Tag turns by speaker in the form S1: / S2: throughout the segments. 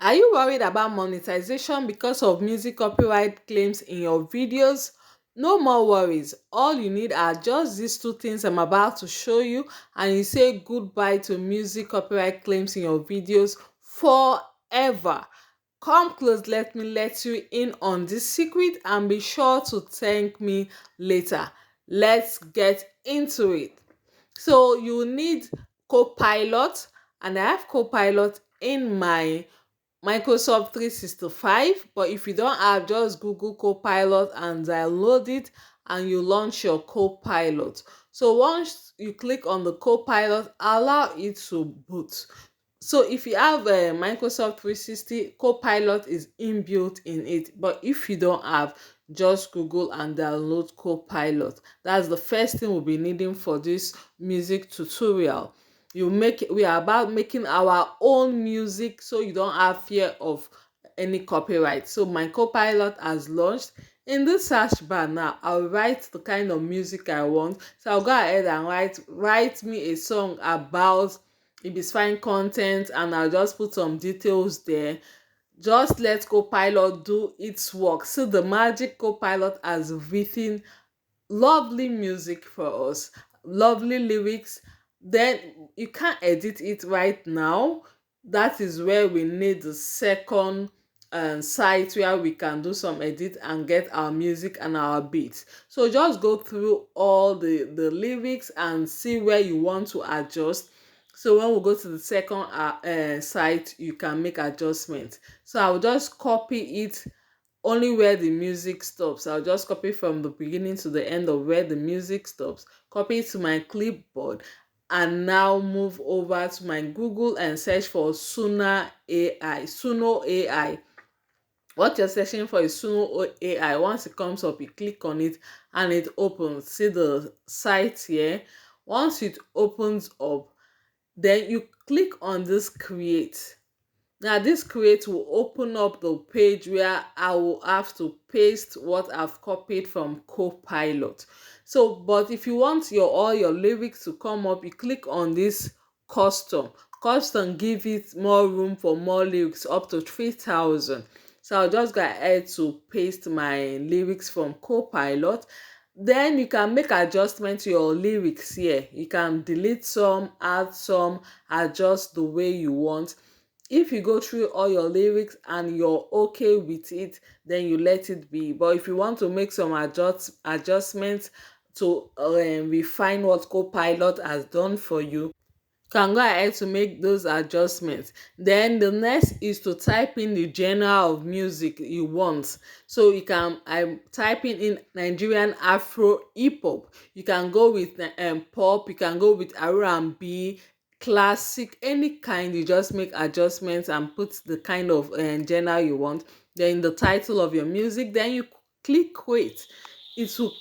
S1: Are you worried about monetization because of music copyright claims in your videos? No more worries. All you need are just these two things I'm about to show you, and you say goodbye to music copyright claims in your videos forever. Come close, let me let you in on this secret, and be sure to thank me later. Let's get into it. So you need Copilot, and I have Copilot in my Microsoft 365, but if you don't have, just Google Copilot and download it, and you launch your Copilot. So once you click on the Copilot, allow it to boot. So if you have a Microsoft 360, Copilot is inbuilt in it, but if you don't have, just Google and download Copilot. That's the first thing we'll be needing for this music tutorial. We are about making our own music, so you don't have fear of any copyright. So my Copilot has launched. In this search bar now, I'll write the kind of music I want. So I'll go ahead and write me a song about if it's fine content, and I'll just put some details there. Just let Copilot do its work. So the magic Copilot has written lovely music for us, lovely lyrics. Then you can't edit it right now. That is where we need the second site where we can do some edit and get our music and our beats. So just go through all the lyrics and see where you want to adjust. So when we go to the second site, you can make adjustments. So I'll just copy it only where the music stops. I'll just copy from the beginning to the end of where the music stops, copy it to my clipboard, and now move over to my Google and search for Suno AI. Suno AI. What you're searching for is Suno AI. Once it comes up, you click on it and it opens. See the site here. Once it opens up, then you click on this create. Now this create will open up the page where I will have to paste what I've copied from Copilot. So, but if you want all your lyrics to come up, you click on this custom. Custom give it more room for more lyrics, up to 3,000. So I'll just go ahead to paste my lyrics from Copilot. Then you can make adjustment to your lyrics here. You can delete some, add some, adjust the way you want. If you go through all your lyrics and you're okay with it, then you let it be. But if you want to make some adjustments to refine what Copilot has done for you, can go ahead to make those adjustments. Then the next is to type in the genre of music you want. So you can, I'm typing in Nigerian Afro hip hop. You can go with pop, you can go with R&B, classic, any kind. You just make adjustments and put the kind of genre you want. Then the title of your music, then you click create. It will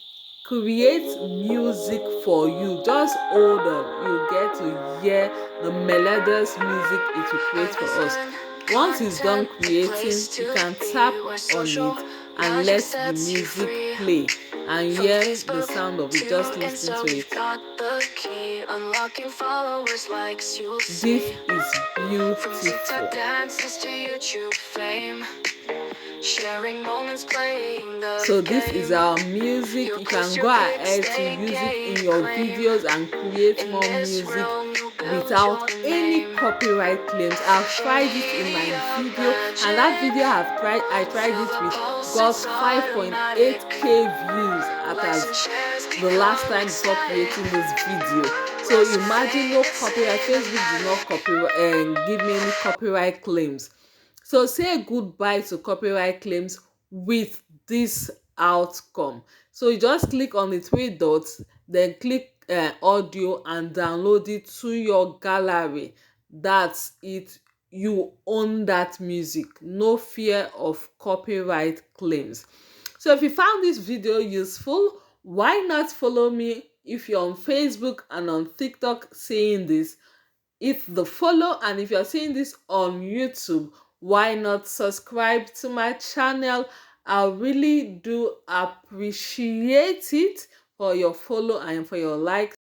S1: create music for you. Just hold on, you get to hear the melodious music it will create for us. Once it's done creating, you can tap on it and let the music play and hear the sound of it. Just listen to it. This is beautiful. So this is our music. You can go ahead to use it in your videos and create more music without any copyright claims. I've tried it in my video, and that video I tried it with got 5.8k views the last time before creating this video. So imagine no copyright. Facebook did not give me any copyright claims. So say goodbye to copyright claims with this outcome. So you just click on the three dots, then click audio and download it to your gallery. That's it. You own that music. No fear of copyright claims. So if you found this video useful, why not follow me if you're on Facebook and on TikTok seeing this? Hit the follow, and if you're seeing this on YouTube, why not subscribe to my channel? I really do appreciate it for your follow and for your likes.